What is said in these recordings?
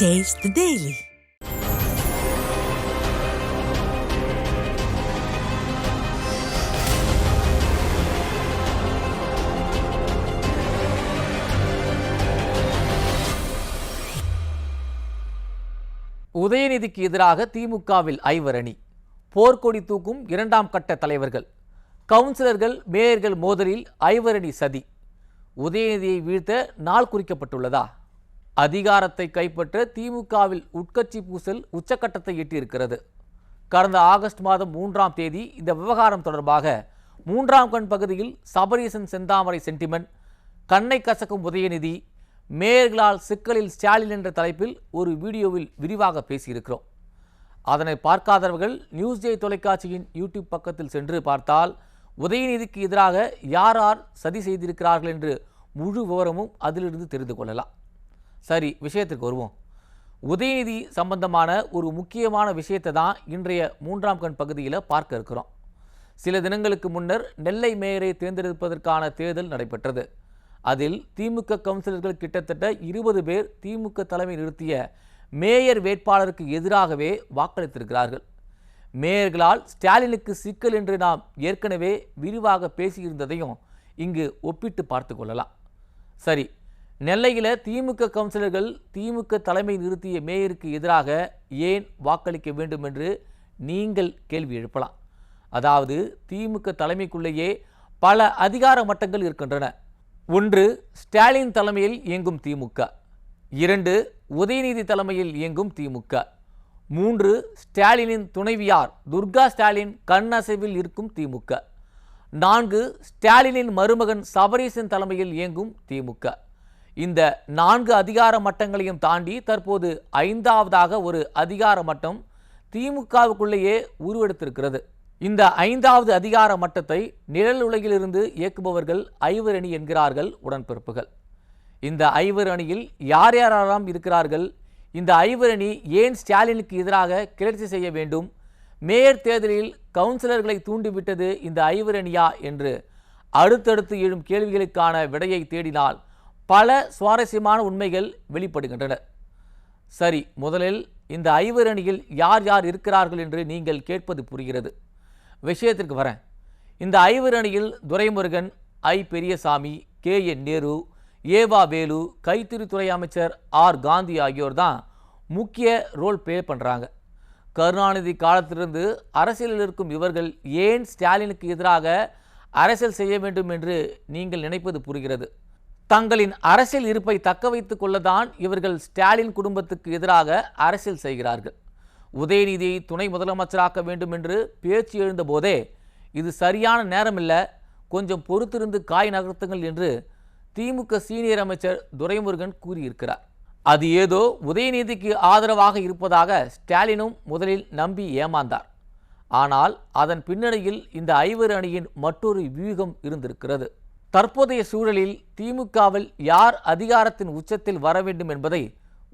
Taste the Daily. உதயநிதிக்கு எதிராக திமுகவில் ஐவரணி, போர்க்கொடி தூக்கும் இரண்டாம் கட்ட தலைவர்கள், கவுன்சிலர்கள் மேயர்கள் மோதலில் ஐவரணி சதி. உதயநிதியை வீழ்த்த நாள் குறிக்கப்பட்டுள்ளதா? அதிகாரத்தை கைப்பற்ற திமுகவில் உட்கட்சி பூசல் உச்சக்கட்டத்தை எட்டியிருக்கிறது. கடந்த ஆகஸ்ட் மாதம் 3ஆம் தேதி இந்த விவகாரம் தொடர்பாக 3ஆம் கண் பகுதியில் சபரீசன் செந்தாமரை சென்டிமெண்ட், கண்ணை கசக்கும் உதயநிதி, மேயர்களால் சிக்கலில் ஸ்டாலின் என்ற தலைப்பில் ஒரு வீடியோவில் விரிவாக பேசியிருக்கிறோம். அதனை பார்க்காதவர்கள் நியூஸ் ஜே தொலைக்காட்சியின் யூடியூப் பக்கத்தில் சென்று பார்த்தால் உதயநிதிக்கு எதிராக யார் யார் சதி செய்திருக்கிறார்கள் என்று முழு விவரமும் அதிலிருந்து தெரிந்து கொள்ளலாம். சரி, விஷயத்திற்கு வருவோம். உதயநிதி சம்பந்தமான ஒரு முக்கியமான விஷயத்தை தான் இன்றைய 3ஆம் கண் பகுதியில் பார்க்க இருக்கிறோம். சில தினங்களுக்கு முன்னர் நெல்லை மேயரை தேர்ந்தெடுப்பதற்கான தேர்தல் நடைபெற்றது. அதில் திமுக கவுன்சிலர்கள் கிட்டத்தட்ட 20 பேர் திமுக தலைமை நிறுத்திய மேயர் வேட்பாளருக்கு எதிராகவே வாக்களித்திருக்கிறார்கள். மேயர்களால் ஸ்டாலினுக்கு சிக்கல் என்று நாம் ஏற்கனவே விரிவாக பேசியிருந்ததையும் இங்கு ஒப்பிட்டு பார்த்து கொள்ளலாம். சரி, நெல்லையில் திமுக கவுன்சிலர்கள் திமுக தலைமை நிறுத்திய மேயருக்கு எதிராக ஏன் வாக்களிக்க வேண்டும் என்று நீங்கள் கேள்வி எழுப்பலாம். அதாவது, திமுக தலைமைக்குள்ளேயே பல அதிகார மட்டங்கள் இருக்கின்றன. 1, ஸ்டாலின் தலைமையில் இயங்கும் திமுக. 2, உதயநிதி தலைமையில் இயங்கும் திமுக. 3, ஸ்டாலினின் துணைவியார் துர்கா ஸ்டாலின் கண்ணசைவில் இருக்கும் திமுக. 4, ஸ்டாலினின் மருமகன் சபரீசன் தலைமையில் இயங்கும் திமுக. இந்த 4 அதிகார மட்டங்களையும் தாண்டி தற்போது 5ஆவதாக ஒரு அதிகார மட்டம் திமுகவுக்குள்ளேயே உருவெடுத்திருக்கிறது. இந்த 5ஆவது அதிகார மட்டத்தை நிழல் உலகிலிருந்து இயக்குபவர்கள் ஐவரணி என்கிறார்கள் உடன்பிறப்புகள். இந்த ஐவரணியில் யார் யாரெல்லாம் இருக்கிறார்கள்? இந்த ஐவரணி ஏன் ஸ்டாலினுக்கு எதிராக கிளர்ச்சி செய்ய வேண்டும்? மேயர் தேர்தலில் கவுன்சிலர்களை தூண்டிவிட்டது இந்த ஐவரணியா என்று அடுத்தடுத்து எழும் கேள்விகளுக்கான விடையை தேடினால் பல சுவாரஸ்யமான உண்மைகள் வெளிப்படுகின்றன. சரி, முதலில் இந்த ஐவரணியில் யார் யார் இருக்கிறார்கள் என்று நீங்கள் கேட்பது புரிகிறது. விஷயத்திற்கு வரேன். இந்த ஐவரணியில் துரைமுருகன், ஐ. பெரியசாமி, கே.என். நேரு, ஏவா வேலு, கைத்தறித்துறை அமைச்சர் ஆர். காந்தி ஆகியோர் தான் முக்கிய ரோல் ப்ளே பண்ணுறாங்க. கருணாநிதி காலத்திலிருந்து அரசியலில் இருக்கும் இவர்கள் ஏன் ஸ்டாலினுக்கு எதிராக அரசியல் செய்ய வேண்டும் என்று நீங்கள் நினைப்பது புரிகிறது. தங்களின் அரசியல் இருப்பை தக்க வைத்துக் கொள்ளத்தான் இவர்கள் ஸ்டாலின் குடும்பத்துக்கு எதிராக அரசியல் செய்கிறார்கள். உதயநிதியை துணை முதலமைச்சராக்க வேண்டும் என்று பேச்சு எழுந்த போதே இது சரியான நேரமில்லை, கொஞ்சம் பொறுத்திருந்து காய் நகர்த்துங்கள் என்று திமுக சீனியர் அமைச்சர் துரைமுருகன் கூறியிருக்கிறார். அது ஏதோ உதயநிதிக்கு ஆதரவாக இருப்பதாக ஸ்டாலினும் முதலில் நம்பி ஏமாந்தார். ஆனால் அதன் பின்னணியில் இந்த ஐவர் அணியின் மற்றொரு வியூகம் இருந்திருக்கிறது. தற்போதைய சூழலில் திமுகவில் யார் அதிகாரத்தின் உச்சத்தில் வர வேண்டும் என்பதை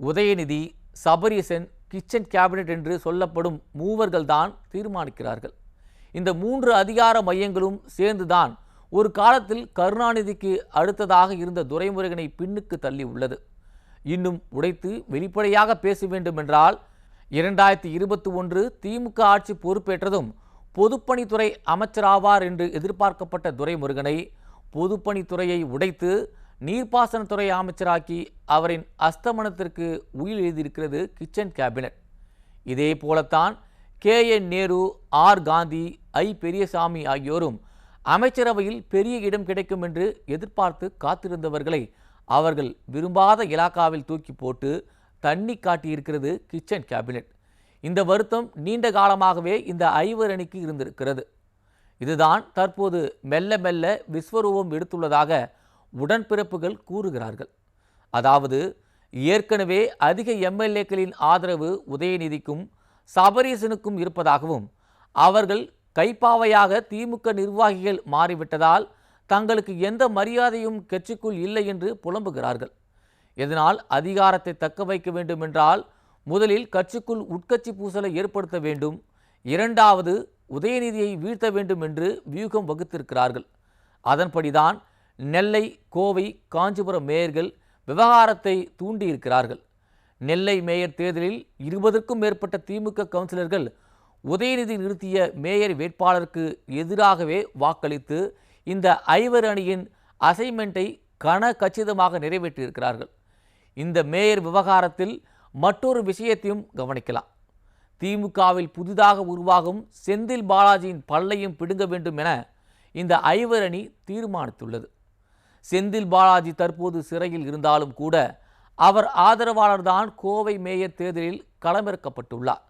உதயநிதி, சபரீசன், கிச்சன் கேபினட் என்று சொல்லப்படும் மூவர்கள்தான் தீர்மானிக்கிறார்கள். இந்த 3 அதிகார மையங்களும் சேர்ந்துதான் ஒரு காலத்தில் கருணாநிதிக்கு அடுத்ததாக இருந்த துரைமுருகனை பின்னுக்கு தள்ளி உள்ளது. இன்னும் உடைத்து வெளிப்படையாக பேச வேண்டும் என்றால் 2021 திமுக ஆட்சி பொறுப்பேற்றதும் பொதுப்பணித்துறை அமைச்சராவார் என்று எதிர்பார்க்கப்பட்ட துரைமுருகனை பொதுப்பணித்துறையை உடைத்து நீர்ப்பாசனத்துறை அமைச்சராக்கி அவரின் அஸ்தமனத்திற்கு உயில் எழுதியிருக்கிறது கிச்சன் கேபினட். இதே போலத்தான் கே.என். நேரு, ஆர். காந்தி, ஐ. பெரியசாமி ஆகியோரும் அமைச்சரவையில் பெரிய இடம் கிடைக்கும் என்று எதிர்பார்த்து காத்திருந்தவர்களை அவர்கள் விரும்பாத இலாக்காவில் தூக்கி போட்டு தண்ணி காட்டியிருக்கிறது கிச்சன் கேபினட். இந்த வருத்தம் நீண்ட காலமாகவே இந்த ஐவரணிக்கு இருந்திருக்கிறது. இதுதான் தற்போது மெல்ல மெல்ல விஸ்வரூபம் எடுத்துள்ளதாக உடன்பிறப்புகள் கூறுகிறார்கள். அதாவது, ஏற்கனவே அதிக எம்எல்ஏக்களின் ஆதரவு உதயநிதிக்கும் சபரீசனுக்கும் இருப்பதாகவும் அவர்கள் கைப்பாவையாக திமுக நிர்வாகிகள் மாறிவிட்டதால் தங்களுக்கு எந்த மரியாதையும் கட்சிக்குள் இல்லை என்று புலம்புகிறார்கள். இதனால் அதிகாரத்தை தக்க வைக்க வேண்டும் என்றால் முதலில் கட்சிக்குள் உட்கட்சி பூசலை ஏற்படுத்த வேண்டும், 2வது உதயநிதியை வீழ்த்த வேண்டும் என்று வியூகம் வகுத்திருக்கிறார்கள். அதன்படிதான் நெல்லை, கோவை, காஞ்சிபுரம் மேயர்கள் விவகாரத்தை தூண்டியிருக்கிறார்கள். நெல்லை மேயர் தேர்தலில் 20க்கும் மேற்பட்ட திமுக கவுன்சிலர்கள் உதயநிதி நிறுத்திய மேயர் வேட்பாளருக்கு எதிராகவே வாக்களித்து இந்த ஐவர் அணியின் அசைன்மெண்ட்டை கச்சிதமாக நிறைவேற்றியிருக்கிறார்கள். இந்த மேயர் விவகாரத்தில் மற்றொரு விஷயத்தையும் கவனிக்கலாம். திமுகவில் புதிதாக உருவாகும் செந்தில் பாலாஜியின் பல்லையும் பிடுங்க வேண்டும் என இந்த ஐவர் அணி தீர்மானித்துள்ளது. செந்தில் பாலாஜி தற்போது சிறையில் இருந்தாலும் கூட அவர் ஆதரவாளர்தான் கோவை மேயர் தேர்தலில் களமிறக்கப்பட்டுள்ளார்.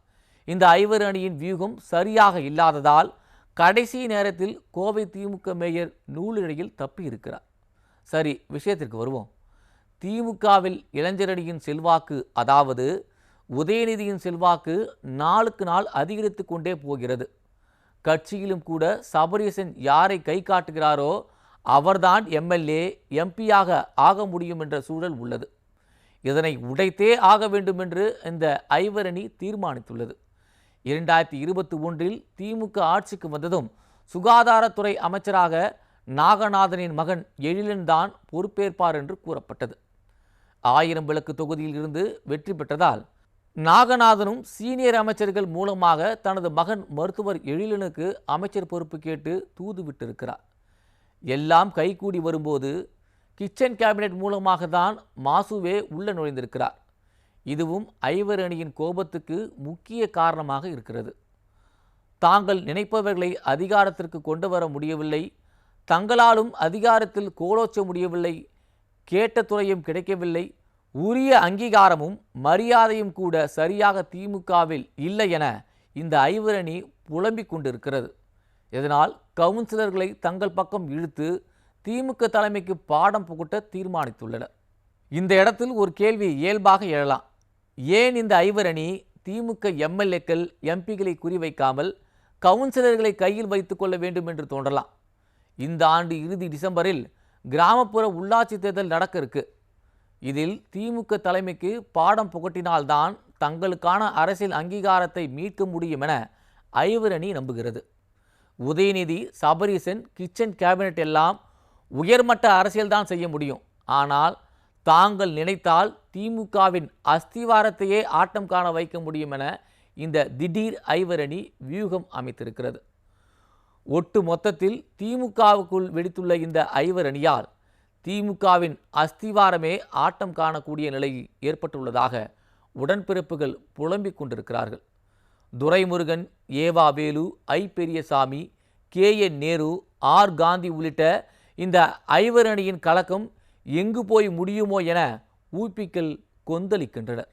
இந்த ஐவர் அணியின் வியூகம் சரியாக இல்லாததால் கடைசி நேரத்தில் கோவை திமுக மேயர் நூலிழையில் தப்பியிருக்கிறார். சரி, விஷயத்திற்கு வருவோம். திமுகவில் இளைஞரணியின் செல்வாக்கு, அதாவது உதயநிதியின் செல்வாக்கு நாளுக்கு நாள் அதிகரித்து கொண்டே போகிறது. கட்சியிலும் கூட சபரீசன் யாரை கை காட்டுகிறாரோ அவர்தான் எம்எல்ஏ எம்பியாக ஆக முடியும் என்ற சூழல் உள்ளது. இதனை உடைத்தே ஆக வேண்டும் என்று இந்த ஐவர் அணி தீர்மானித்துள்ளது. 2021 திமுக ஆட்சிக்கு வந்ததும் சுகாதாரத்துறை அமைச்சராக நாகநாதனின் மகன் எழிலன் தான் பொறுப்பேற்பார் என்று கூறப்பட்டது. 1000 விளக்கு தொகுதியில் இருந்து வெற்றி பெற்றதால் நாகநாதனும் சீனியர் அமைச்சர்கள் மூலமாக தனது மகன் மருத்துவர் எழிலனுக்கு அமைச்சர் பொறுப்பு கேட்டு தூது விட்டிருக்கிறார். எல்லாம் கைகூடி வரும்போது கிச்சன் கேபினெட் மூலமாக தான் மாசுவே உள்ள நுழைந்திருக்கிறார். இதுவும் ஐவர் அணியின் கோபத்துக்கு முக்கிய காரணமாக இருக்கிறது. தாங்கள் நினைப்பவர்களை அதிகாரத்திற்கு கொண்டு வர முடியவில்லை, தங்களாலும் அதிகாரத்தில் கோலோச்ச முடியவில்லை, கேட்ட துறையும் கிடைக்கவில்லை, உரிய அங்கீகாரமும் மரியாதையும் கூட சரியாக திமுகவில் இல்லை என இந்த ஐவர் அணி புலம்பிக் கொண்டிருக்கிறது. இதனால் கவுன்சிலர்களை தங்கள் பக்கம் இழுத்து திமுக தலைமைக்கு பாடம் புகட்ட தீர்மானித்துள்ளனர். இந்த இடத்தில் ஒரு கேள்வி இயல்பாக எழலாம். ஏன் இந்த ஐவர் அணி திமுக எம்எல்ஏக்கள் எம்பிகளை குறிவைக்காமல் கவுன்சிலர்களை கையில் வைத்துக் கொள்ள வேண்டும் என்று தோன்றலாம். இந்த ஆண்டு இறுதி டிசம்பரில் கிராமப்புற உள்ளாட்சி தேர்தல் நடக்க இருக்கு. இதில் திமுக தலைமைக்கு பாடம் புகட்டினால்தான் தங்களுக்கான அரசியல் அங்கீகாரத்தை மீட்க முடியும் என ஐவர் அணி நம்புகிறது. உதயநிதி, சபரீசன், கிச்சன் கேபினெட் எல்லாம் உயர்மட்ட அரசியல்தான் செய்ய முடியும். ஆனால் தாங்கள் நினைத்தால் திமுகவின் அஸ்திவாரத்தையே ஆட்டம் காண வைக்க முடியும் என இந்த திடீர் ஐவர் அணி வியூகம் அமைத்திருக்கிறது. ஒட்டு மொத்தத்தில் திமுகவுக்குள் வெடித்துள்ள இந்த ஐவர் அணியால் திமுகவின் அஸ்திவாரமே ஆட்டம் காணக்கூடிய நிலை ஏற்பட்டுள்ளதாக உடன்பிறப்புகள் புலம்பிக் கொண்டிருக்கிறார்கள். துரைமுருகன், ஏவா வேலு, ஐ பெரியசாமி, KN நேரு, R காந்தி உள்ளிட்ட இந்த ஐவர் அணியின் கலக்கம் எங்கு போய் முடியுமோ என ஊப்பிக்கள் கொந்தளிக்கின்றனர்.